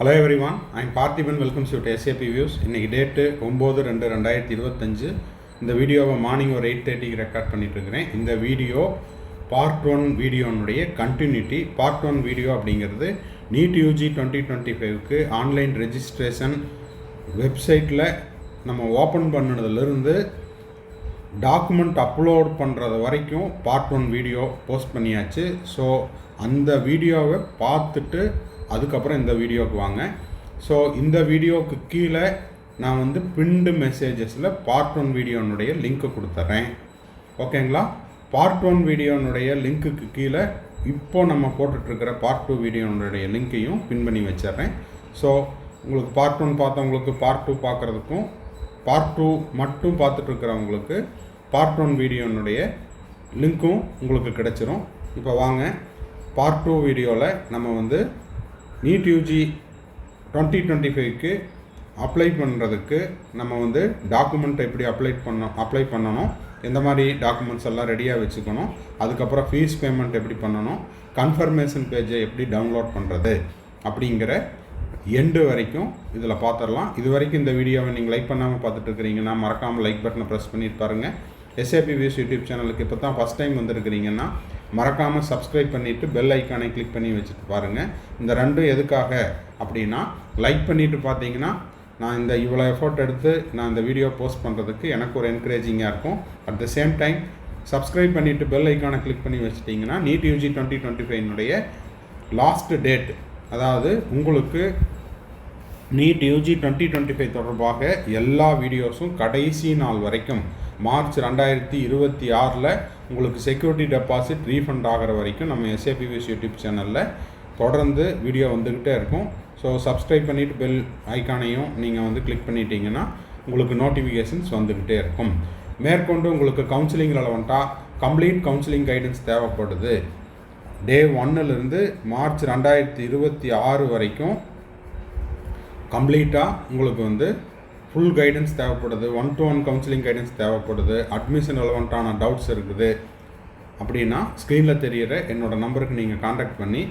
Hello everyone, I'm Parthiban. Welcomes you to SAP views. இன்றைக்கி date 9/2/2025. இந்த வீடியோவை மார்னிங் ஒரு 8:30க்கு ரெக்கார்ட் பண்ணிட்டுருக்கிறேன். இந்த வீடியோ பார்ட் 1 வீடியோனுடைய கண்டினியூட்டி. பார்ட் 1 வீடியோ அப்படிங்கிறது நீட் யூஜி 2025க்கு ஆன்லைன் ரெஜிஸ்ட்ரேஷன் வெப்சைட்டில் நம்ம ஓப்பன் பண்ணினதுலேருந்து டாக்குமெண்ட் அப்லோட் பண்ணுறது வரைக்கும் பார்ட் 1 வீடியோ போஸ்ட் பண்ணியாச்சு. ஸோ அந்த வீடியோவை பார்த்துட்டு அதுக்கப்புறம் இந்த வீடியோவுக்கு வாங்க. ஸோ இந்த வீடியோவுக்கு கீழே நான் பின்டு மெசேஜஸில் பார்ட் 1 வீடியோனுடைய லிங்க்கு கொடுத்துட்றேன். ஓகேங்களா? பார்ட் 1 வீடியோனுடைய லிங்க்குக்கு கீழே இப்போ நம்ம போட்டுட்ருக்கிற பார்ட் 2 வீடியோனுடைய லிங்க்கையும் பின் பண்ணி வச்சிட்றேன். ஸோ உங்களுக்கு பார்ட் 1 பார்த்தவங்களுக்கு பார்ட் 2 பார்க்குறதுக்கும், பார்ட் 2 மட்டும் பார்த்துட்ருக்கிறவங்களுக்கு பார்ட் 1 வீடியோனுடைய லிங்க்கும் உங்களுக்கு கிடச்சிரும். இப்போ வாங்க, பார்ட் 2 வீடியோவில் நம்ம நீட் யூஜி 2025க்கு அப்ளை பண்ணுறதுக்கு நம்ம டாக்குமெண்ட் எப்படி அப்ளை பண்ணணும், எந்த மாதிரி டாக்குமெண்ட்ஸ் எல்லாம் ரெடியாக வச்சுக்கணும், அதுக்கப்புறம் ஃபீஸ் பேமெண்ட் எப்படி பண்ணணும், கன்ஃபர்மேஷன் பேஜை எப்படி டவுன்லோட் பண்ணுறது அப்படிங்கிற எண்டு வரைக்கும் இதில் பார்த்துடலாம். இது வரைக்கும் இந்த வீடியோவை நீங்கள் லைக் பண்ணாமல் பார்த்துட்டு இருக்கிறீங்கன்னா மறக்காமல் லைக் பட்டனை ப்ரெஸ் பண்ணிட்டு பாருங்கள். எஸ்ஏபி வியூஸ் யூடியூப் சேனலுக்கு இப்போ தான் ஃபஸ்ட் டைம் வந்திருக்கிறீங்கன்னா மறக்காமல் சப்ஸ்கிரைப் பண்ணிவிட்டு பெல் ஐக்கானை கிளிக் பண்ணி வச்சுட்டு பாருங்கள். இந்த ரெண்டும் எதுக்காக அப்படின்னா, லைக் பண்ணிவிட்டு பார்த்தீங்கன்னா நான் இந்த இவ்வளோ எஃபோர்ட் எடுத்து நான் இந்த வீடியோ போஸ்ட் பண்ணுறதுக்கு எனக்கு ஒரு என்கரேஜிங்காக இருக்கும். At the same time subscribe பண்ணிவிட்டு பெல் ஐக்கானை கிளிக் பண்ணி வச்சுட்டிங்கன்னா நீட் யூஜி 2025 லாஸ்ட் டேட், அதாவது உங்களுக்கு நீட் யூஜி 2025 தொடர்பாக எல்லா வீடியோஸும் கடைசி நாள் வரைக்கும் மார்ச் 2026 உங்களுக்கு செக்யூரிட்டி டெபாசிட் ரீஃபண்ட் ஆகிற வரைக்கும் நம்ம எஸ்ஏபி வியூஸ் யூடியூப் சேனலில் தொடர்ந்து வீடியோ வந்துக்கிட்டே இருக்கும். ஸோ சப்ஸ்கிரைப் பண்ணிவிட்டு பெல் ஐக்கானையும் நீங்கள் கிளிக் பண்ணிட்டீங்கன்னா உங்களுக்கு நோட்டிஃபிகேஷன்ஸ் வந்துக்கிட்டே இருக்கும். மேற்கொண்டு உங்களுக்கு கவுன்சிலிங் ரெலவெண்ட்டாக கம்ப்ளீட் கவுன்சிலிங் கைடன்ஸ் தேவைப்படுது. டே 1லேருந்து மார்ச் 2026 வரைக்கும் கம்ப்ளீட்டாக உங்களுக்கு ஃபுல் கைடன்ஸ் தேவைப்படுது. 1-to-1 கவுன்சிலிங் கைடன்ஸ் தேவைப்படுது. அட்மிஷன் ரெலவெண்ட்டான டவுட்ஸ் இருக்குது அப்படின்னா ஸ்க்ரீனில் தெரிகிற என்னோடய நம்பருக்கு நீங்கள் காண்டாக்ட் பண்ணி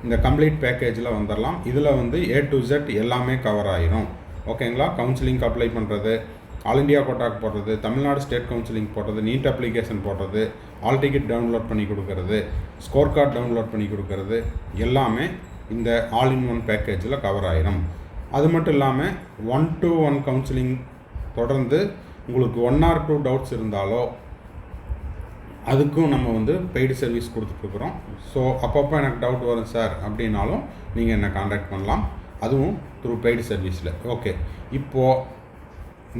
இந்த கம்ப்ளீட் பேக்கேஜில் வந்துடலாம். இதில் A to Z எல்லாமே கவர் ஆகிரும். ஓகேங்களா? கவுன்சிலிங்க்கு அப்ளை பண்ணுறது, ஆல் இண்டியா கோட்டாக்கு போடுறது, தமிழ்நாடு ஸ்டேட் கவுன்சிலிங் போடுறது, நீட் அப்ளிகேஷன் போடுறது, ஆல் டிக்கெட் டவுன்லோட் பண்ணி கொடுக்கறது, ஸ்கோர் கார்டு டவுன்லோட் பண்ணி கொடுக்கறது எல்லாமே இந்த ஆல் இன் ஒன் பேக்கேஜில் கவர் ஆகிரும். அது மட்டும் இல்லாமல் 1-to-1 கவுன்சிலிங் தொடர்ந்து உங்களுக்கு 1 or 2 டவுட்ஸ் இருந்தாலோ அதுக்கும் நம்ம பெய்டு சர்வீஸ் கொடுத்துட்ருக்குறோம். ஸோ அப்பப்போ எனக்கு டவுட் வரும் சார் அப்படின்னாலும் நீங்கள் என்னை காண்டாக்ட் பண்ணலாம், அதுவும் த்ரூ பெய்டு சர்வீஸில். ஓகே, இப்போது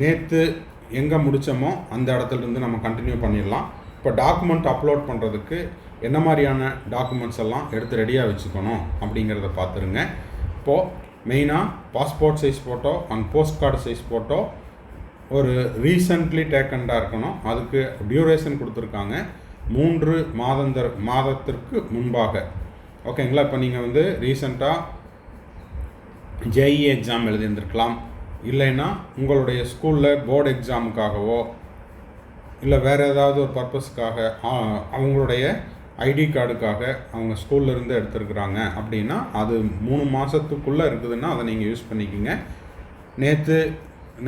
நேற்று எங்கே முடித்தோமோ அந்த இடத்துலேருந்து நம்ம கண்டினியூ பண்ணிடலாம். இப்போ டாக்குமெண்ட் அப்லோட் பண்ணுறதுக்கு என்ன மாதிரியான டாக்குமெண்ட்ஸ் எல்லாம் எடுத்து ரெடியாக வச்சுக்கணும் அப்படிங்கிறத பார்த்துருங்க. இப்போது மெயினாக passport size photo and post card size photo ஒரு ரீசன்ட்லி டேக்கண்டாக இருக்கணும். அதுக்கு டியூரேஷன் கொடுத்துருக்காங்க 3 மாதத்திற்கு முன்பாக. ஓகேங்களா? இப்போ நீங்கள் ரீசண்டாக ஜேஇ எக்ஸாம் எழுதியிருந்திருக்கலாம், இல்லைன்னா உங்களுடைய ஸ்கூலில் போர்டு எக்ஸாமுக்காகவோ இல்லை வேறு ஏதாவது ஒரு பர்பஸ்க்காக அவங்களுடைய ஐடி கார்டுக்காக அவங்க ஸ்கூல்லேருந்து எடுத்துருக்குறாங்க அப்படின்னா அது 3 மாதத்துக்குள்ளே இருக்குதுன்னா அதை நீங்கள் யூஸ் பண்ணிக்கிங்க. நேற்று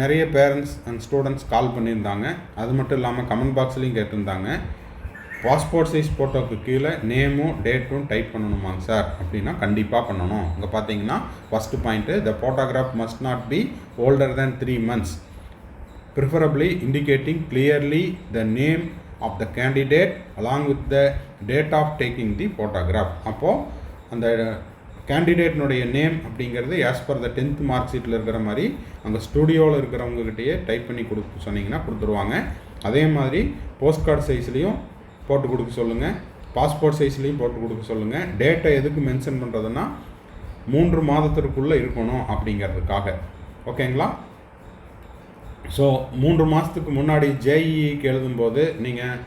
நிறைய பேரண்ட்ஸ் அண்ட் ஸ்டூடெண்ட்ஸ் கால் பண்ணியிருந்தாங்க. அது மட்டும் இல்லாமல் கமெண்ட் பாக்ஸ்லேயும் கேட்டிருந்தாங்க, பாஸ்போர்ட் சைஸ் ஃபோட்டோவுக்கு கீழே நேமும் டேட்டும் டைப் பண்ணணுமாங்க சார் அப்படின்னா கண்டிப்பாக பண்ணணும். இங்கே பார்த்தீங்கன்னா first point, the photograph must not be older than 3 months, preferably indicating clearly the name of the candidate along with the date of taking the photograph. அப்போது அந்த கேண்டிடேட்னுடைய நேம் அப்படிங்கிறது as per the 10th mark ஷீட்டில் இருக்கிற மாதிரி அங்கே ஸ்டூடியோவில் இருக்கிறவங்ககிட்டயே type பண்ணி கொடுக்க சொன்னிங்கன்னா கொடுத்துருவாங்க. அதே மாதிரி போஸ்ட் கார்டு சைஸ்லேயும் போட்டு கொடுக்க சொல்லுங்கள், பாஸ்போர்ட் சைஸ்லேயும் போட்டு கொடுக்க சொல்லுங்கள். டேட்டை எதுக்கு மென்ஷன் பண்ணுறதுன்னா 3 மாதத்திற்குள்ளே இருக்கணும் அப்படிங்கிறதுக்காக. ஓகேங்களா? ஸோ 3 மாதத்துக்கு முன்னாடி ஜேஇக்கு எழுதும்போது நீங்கள்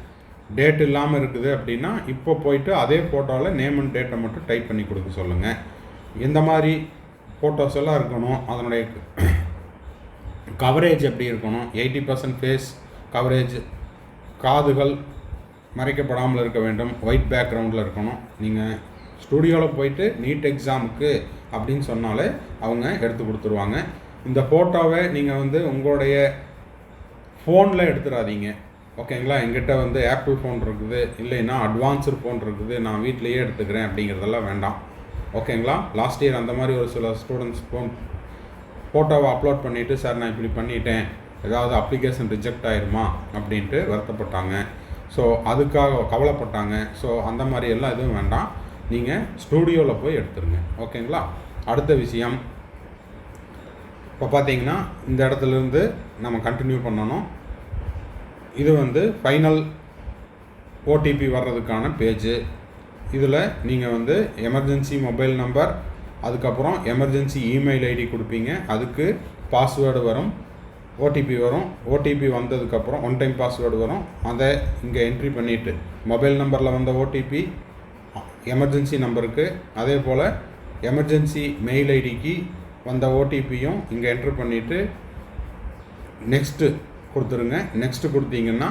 டேட் இல்லாமல் இருக்குது அப்படின்னா இப்போ போயிட்டு அதே ஃபோட்டோவில் நேம் அண்ட் டேட்டை மட்டும் டைப் பண்ணி கொடுக்க சொல்லுங்கள். எந்த மாதிரி ஃபோட்டோஸ் எல்லாம் இருக்கணும், அதனுடைய கவரேஜ் எப்படி இருக்கணும், 80% ஃபேஸ் கவரேஜ், காதுகள் மறைக்கப்படாமல் இருக்க வேண்டும், ஒயிட் பேக்ரவுண்டில் இருக்கணும். நீங்கள் ஸ்டூடியோவில் போயிட்டு நீட் எக்ஸாமுக்கு அப்படின்னு சொன்னாலே அவங்க எடுத்து கொடுத்துருவாங்க. இந்த ஃபோட்டோவை நீங்கள் வந்து உங்களுடைய ஃபோனில் எடுத்துடாதீங்க, ஓகேங்களா. எங்கிட்ட வந்து ஆப்பிள் ஃபோன் இருக்குது, இல்லைன்னா அட்வான்ஸ்டு ஃபோன் இருக்குது, நான் வீட்டிலையே எடுத்துக்கிறேன் அப்படிங்கிறதெல்லாம் வேண்டாம், ஓகேங்களா. லாஸ்ட் இயர் அந்த மாதிரி ஒரு சில ஸ்டூடெண்ட்ஸ் ஃபோட்டோவை அப்லோட் பண்ணிவிட்டு, சார் நான் இப்படி பண்ணிட்டேன், ஏதாவது அப்ளிகேஷன் ரிஜெக்ட் ஆகிருமா அப்படின்ட்டு வருத்தப்பட்டாங்க. ஸோ அதுக்காக கவலைப்பட்டாங்க. ஸோ அந்த மாதிரி எல்லாம் எதுவும் வேண்டாம், நீங்கள் ஸ்டூடியோவில் போய் எடுத்துருங்க, ஓகேங்களா. அடுத்த விஷயம், இப்போ பார்த்தீங்கன்னா இந்த இடத்துலேருந்து நம்ம கண்டினியூ பண்ணணும். இது வந்து ஃபைனல் ஓடிபி வர்றதுக்கான பேஜு. இதில் நீங்கள் வந்து எமர்ஜென்சி மொபைல் நம்பர், அதுக்கப்புறம் எமர்ஜென்சி இமெயில் ஐடி கொடுப்பீங்க, அதுக்கு பாஸ்வேர்டு வரும், ஓடிபி வரும். ஓடிபி வந்ததுக்கப்புறம் ஒன் டைம் பாஸ்வேர்டு வரும், அதை இங்கே என்ட்ரி பண்ணிவிட்டு மொபைல் நம்பரில் வந்த ஓடிபி எமர்ஜென்சி நம்பருக்கு, அதே போல் எமர்ஜென்சி மெயில் ஐடிக்கு வந்த ஓடிபியும் இங்கே என்ட்ரு பண்ணிவிட்டு நெக்ஸ்ட்டு கொடுத்துருங்க. நெக்ஸ்ட்டு கொடுத்தீங்கன்னா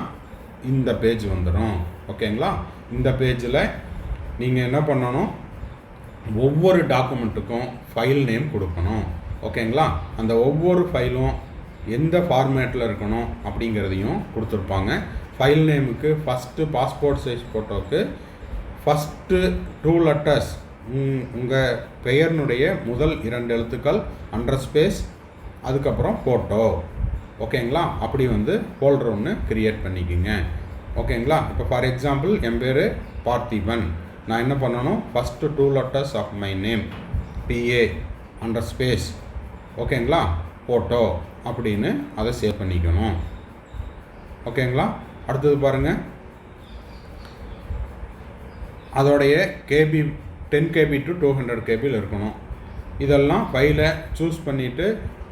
இந்த பேஜ் வந்துடும், ஓகேங்களா. இந்த பேஜில் நீங்கள் என்ன பண்ணணும், ஒவ்வொரு டாக்குமெண்ட்டுக்கும் ஃபைல் நேம் கொடுக்கணும், ஓகேங்களா. அந்த ஒவ்வொரு ஃபைலும் எந்த ஃபார்மேட்டில் இருக்கணும் அப்படிங்கிறதையும் கொடுத்துருப்பாங்க. ஃபைல் நேமுக்கு ஃபஸ்ட்டு பாஸ்போர்ட் சைஸ் ஃபோட்டோவுக்கு ஃபஸ்ட்டு 2 லெட்டர்ஸ் உங்கள் பெயர்னுடைய முதல் 2 எழுத்துக்கள், _, அதுக்கப்புறம் ஃபோட்டோ, ஓகேங்களா. அப்படி வந்து ஃபோல்டர் ஒன்று க்ரியேட் பண்ணிக்கோங்க, ஓகேங்களா. இப்போ ஃபார் எக்ஸாம்பிள் என் பேர் பார்த்திபன், நான் என்ன பண்ணணும், first 2 letters of my name PA _, ஓகேங்களா, ஃபோட்டோ அப்படின்னு அதை சேவ் பண்ணிக்கணும், ஓகேங்களா. அடுத்தது பாருங்கள், அதோடைய கேபி 10 KB to 200 KBயில் இருக்கணும். இதெல்லாம் ஃபைலை சூஸ் பண்ணிவிட்டு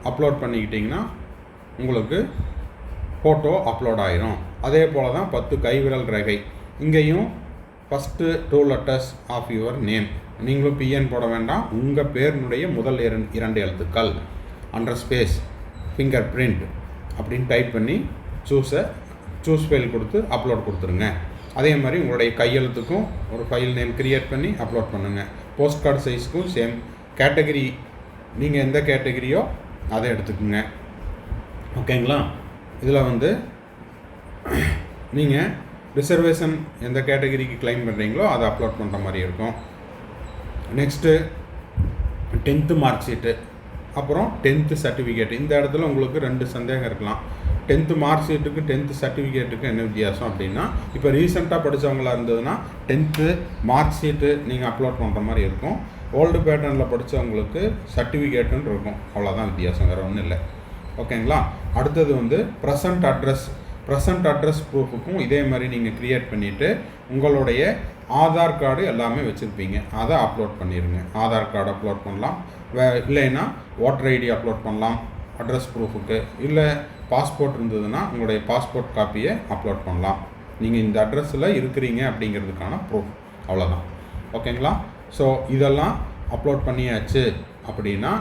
அப்லோட் பண்ணிக்கிட்டிங்கன்னா உங்களுக்கு ஃபோட்டோ அப்லோட் ஆகிரும். அதே போல் தான் 10 கைவிரல் ரேகை, இங்கேயும் first 2 letters of your name, நீங்களும் PN போட வேண்டாம், உங்கள் பேருனுடைய முதல் 2 எழுத்துக்கள், _, ஃபிங்கர் பிரிண்ட் அப்படின்னு டைப் பண்ணி சூஸ் ஃபைல் கொடுத்து அப்லோட் கொடுத்துருங்க. அதே மாதிரி உங்களுடைய கையெழுத்துக்கும் ஒரு ஃபைல் நேம் க்ரியேட் பண்ணி அப்லோட் பண்ணுங்கள். போஸ்ட் கார்டு சைஸ்க்கும் சேம். கேட்டகரி நீங்கள் எந்த கேட்டகரியோ அதை எடுத்துக்கோங்க, ஓகேங்களா. இதில் வந்து நீங்கள் ரிசர்வேஷன் எந்த கேட்டகரிக்கு கிளைம் பண்ணுறீங்களோ அதை அப்லோட் பண்ணுற மாதிரி இருக்கும். நெக்ஸ்ட்டு 10th மார்க் ஷீட்டு, அப்புறம் 10th சர்டிஃபிகேட். இந்த இடத்துல உங்களுக்கு 2 சந்தேகம் இருக்கலாம். 10th மார்க் ஷீட்டுக்கு 10th சர்டிஃபிகேட்டுக்கு என்ன வித்தியாசம் அப்படின்னா, இப்போ ரீசெண்டாக படித்தவங்களாக இருந்ததுன்னா 10th மார்க் ஷீட்டு நீங்கள் அப்லோட் பண்ணுற மாதிரி இருக்கும். ஓல்டு பேட்டர்னில் படித்தவங்களுக்கு சர்டிஃபிகேட்டுன்னு இருக்கும், அவ்வளோதான் வித்தியாசம், வேறு ஒன்றும் இல்லை, ஓகேங்களா. அடுத்தது வந்து ப்ரெசன்ட் அட்ரஸ் ப்ரூஃபுக்கும் இதே மாதிரி நீங்கள் க்ரியேட் பண்ணிவிட்டு உங்களுடைய ஆதார் கார்டு எல்லாமே வச்சுருப்பீங்க, அதை அப்லோட் பண்ணிடுங்க. ஆதார் கார்டு அப்லோட் பண்ணலாம், இல்லைன்னா ஓட்டர் ஐடி அப்லோட் பண்ணலாம் அட்ரஸ் ப்ரூஃபுக்கு, இல்லை பாஸ்போர்ட் இருந்ததுன்னா உங்களுடைய பாஸ்போர்ட் காப்பியை அப்லோட் பண்ணலாம். நீங்கள் இந்த அட்ரஸில் இருக்கிறீங்க அப்படிங்கிறதுக்கான ப்ரூஃப், அவ்வளோதான், ஓகேங்களா. ஸோ இதெல்லாம் அப்லோட் பண்ணியாச்சு அப்படின்னா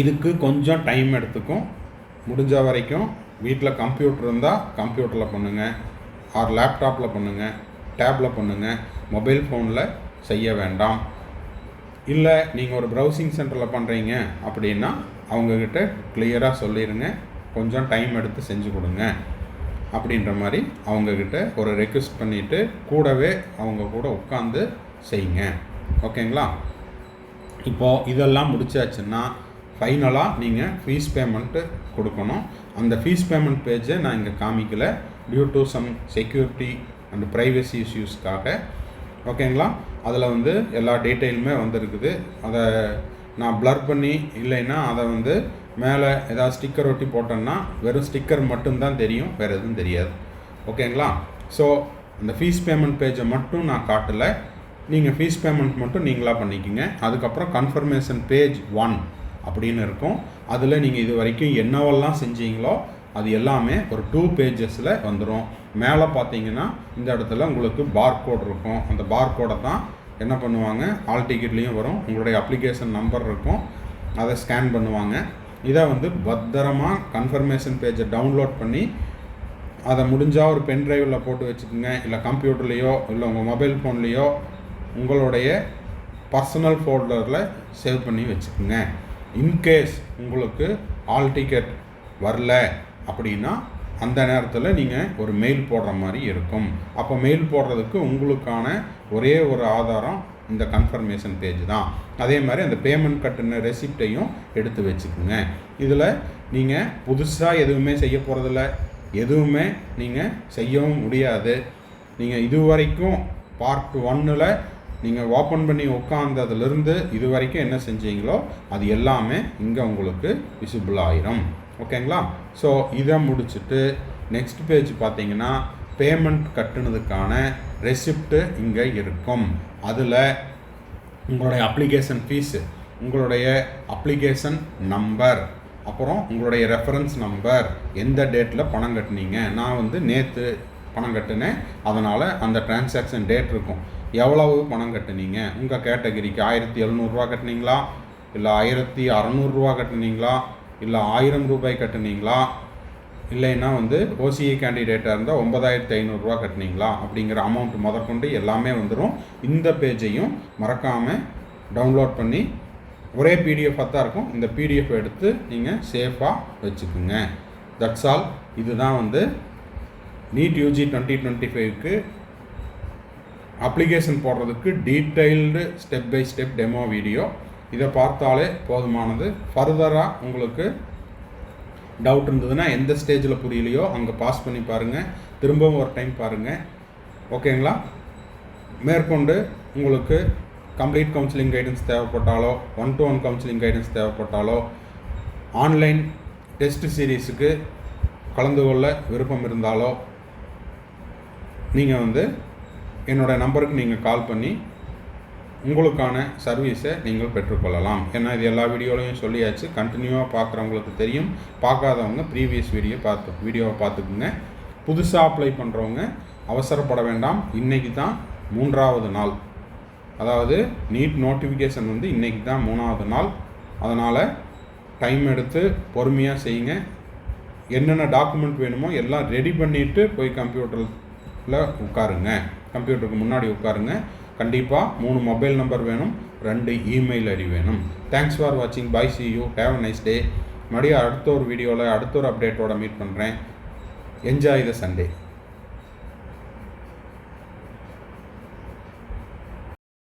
இதுக்கு கொஞ்சம் டைம் எடுத்துக்கும். முடிஞ்ச வரைக்கும் வீட்டில் கம்ப்யூட்டர் இருந்தால் கம்ப்யூட்டரில் பண்ணுங்கள், ஆர் லேப்டாப்பில் பண்ணுங்கள், டேப்பில் பண்ணுங்கள், மொபைல் ஃபோனில் செய்ய வேண்டாம். இல்லை நீங்கள் ஒரு ப்ரௌசிங் சென்டரில் பண்ணுறீங்க அப்படின்னா அவங்கக்கிட்ட கிளியராக சொல்லிடுங்க, கொஞ்சம் டைம் எடுத்து செஞ்சு கொடுங்க அப்படின்ற மாதிரி அவங்கக்கிட்ட ஒரு ரெக்வெஸ்ட் பண்ணிவிட்டு கூடவே அவங்க கூட உட்காந்து செய்யுங்க, ஓகேங்களா. இப்போது இதெல்லாம் முடிச்சாச்சுன்னா ஃபைனலாக நீங்கள் ஃபீஸ் பேமெண்ட்டு கொடுக்கணும். அந்த ஃபீஸ் பேமெண்ட் பேஜை நான் இங்கே காமிக்கல, due to some security and privacy இஷ்யூஸ்க்காக, ஓகேங்களா. அதில் வந்து எல்லா டீட்டெயிலுமே வந்துருக்குது. அதை நான் ப்ளர் பண்ணி இல்லைன்னா அதை வந்து மேலே ஏதாவது ஸ்டிக்கர் ஒட்டி போட்டோன்னா வெறும் ஸ்டிக்கர் மட்டும்தான் தெரியும், வேறு எதுவும் தெரியாது, ஓகேங்களா. ஸோ அந்த ஃபீஸ் பேமெண்ட் பேஜை மட்டும் நான் காட்டலை, நீங்கள் ஃபீஸ் பேமெண்ட் மட்டும் நீங்களாக பண்ணிக்கோங்க. அதுக்கப்புறம் கன்ஃபர்மேஷன் பேஜ் 1 அப்படின்னு இருக்கும். அதில் நீங்கள் இது வரைக்கும் என்னவெல்லாம் செஞ்சீங்களோ அது எல்லாமே ஒரு 2 பேஜஸில் வந்துடும். மேலே பார்த்தீங்கன்னா இந்த இடத்துல உங்களுக்கு பார்கோட் இருக்கும். அந்த பார்கோடை தான் என்ன பண்ணுவாங்க, ஆல் டிக்கெட்லேயும் வரும், உங்களுடைய அப்ளிகேஷன் நம்பர் இருக்கும், அதை ஸ்கேன் பண்ணுவாங்க. இதை வந்து பத்திரமாக கன்ஃபர்மேஷன் பேஜை டவுன்லோட் பண்ணி அதை முடிஞ்சால் ஒரு பென் ட்ரைவில் போட்டு வச்சுக்கோங்க, இல்லை கம்ப்யூட்டர்லேயோ இல்லை உங்கள் மொபைல் ஃபோன்லேயோ உங்களுடைய பர்சனல் ஃபோல்டரில் சேவ் பண்ணி வச்சுக்கோங்க. இன்கேஸ் உங்களுக்கு ஆல் டிக்கெட் வரல அப்படின்னா அந்த நேரத்தில் நீங்கள் ஒரு மெயில் போடுற மாதிரி இருக்கும். அப்போ மெயில் போடுறதுக்கு உங்களுக்கான ஒரே ஒரு ஆதாரம் இந்த கன்ஃபர்மேஷன் பேஜ் தான். அதே மாதிரி அந்த பேமெண்ட் கட்டின ரெசிப்டையும் எடுத்து வச்சுக்கோங்க. இதில் நீங்கள் புதுசாக எதுவுமே செய்ய போகிறதில்ல, எதுவுமே நீங்கள் செய்யவும் முடியாது. நீங்கள் இது வரைக்கும் பார்ட் 1ல் நீங்கள் ஓப்பன் பண்ணி உட்காந்ததுலேருந்து இது வரைக்கும் என்ன செஞ்சீங்களோ அது எல்லாமே இங்கே உங்களுக்கு விசிபிள் ஆயிரும். ஓகேங்களா? ஸோ இதை முடிச்சுட்டு நெக்ஸ்ட் பேஜ் பார்த்தீங்கன்னா பேமெண்ட் கட்டுனதுக்கான ரெசிப்ட்டு இங்கே இருக்கும். அதில் உங்களுடைய அப்ளிகேஷன் ஃபீஸு, உங்களுடைய அப்ளிகேஷன் நம்பர், அப்புறம் உங்களுடைய ரெஃபரன்ஸ் நம்பர், எந்த டேட்டில் பணம் கட்டினீங்க. நான் நேற்று பணம் கட்டினேன், அதனால் அந்த டிரான்சாக்ஷன் டேட் இருக்கும். எவ்வளவு பணம் கட்டினீங்க, உங்கள் கேட்டகரிக்கு 1700 கட்டினீங்களா, இல்லை 1600 கட்டினீங்களா, இல்லை 1000 ரூபாய் கட்டினீங்களா, இல்லைன்னா ஓசிஏ கேண்டிடேட்டாக இருந்தால் 9500 கட்டினீங்களா அப்படிங்கிற அமௌண்ட் முதற்கொண்டு எல்லாமே வந்துடும். இந்த பேஜையும் மறக்காமல் டவுன்லோட் பண்ணி ஒரே பிடிஎஃபாக தான் இருக்கும். இந்த பிடிஎஃப் எடுத்து நீங்கள் சேஃபாக வச்சுக்குங்க. That's all. இதுதான் நீட் யூஜி 2025க்கு அப்ளிகேஷன் போடுறதுக்கு detailed step by step demo video. இதை பார்த்தாலே போதுமானது. ஃபர்தராக உங்களுக்கு டவுட் இருந்ததுன்னா எந்த ஸ்டேஜில் புரியலையோ அங்கே பாஸ் பண்ணி பாருங்கள், திரும்பவும் ஒரு டைம் பாருங்கள். ஓகேங்களா? மேற்கொண்டு உங்களுக்கு கம்ப்ளீட் கவுன்சிலிங் கைடன்ஸ் தேவைப்பட்டாலோ, 1-to-1 கவுன்சிலிங் கைடன்ஸ் தேவைப்பட்டாலோ, ஆன்லைன் டெஸ்ட் சீரீஸுக்கு கலந்து கொள்ள விருப்பம் இருந்தாலோ நீங்கள் என்னோடய நம்பருக்கு நீங்கள் கால் பண்ணி உங்களுக்கான சர்வீஸை நீங்கள் பெற்றுக்கொள்ளலாம். ஏன்னா இது எல்லா வீடியோலையும் சொல்லியாச்சு. கண்டினியூவாக பார்க்குறவங்களுக்கு தெரியும், பார்க்காதவங்க ப்ரீவியஸ் வீடியோவை பார்த்துக்குங்க. புதுசாக அப்ளை பண்ணுறவங்க அவசரப்பட வேண்டாம். இன்றைக்கி தான் 3வது நாள். அதாவது நீட் நோட்டிஃபிகேஷன் இன்றைக்கி தான் 3வது நாள். அதனால் டைம் எடுத்து பொறுமையாக செய்யுங்க. என்னென்ன டாக்குமெண்ட் வேணுமோ எல்லாம் ரெடி பண்ணிவிட்டு போய் கம்ப்யூட்டரில் உட்காருங்க, கம்ப்யூட்டருக்கு முன்னாடி உட்காருங்க. கண்டிப்பாக 3 மொபைல் நம்பர் வேணும், 2 இமெயில் ஐடி வேணும். தேங்க்ஸ் ஃபார் வாட்சிங். Bye, see you, have a nice day. மறுபடியும் அடுத்த ஒரு வீடியோவில் அடுத்த ஒரு அப்டேட்டோட மீட் பண்ணுறேன். Enjoy the Sunday.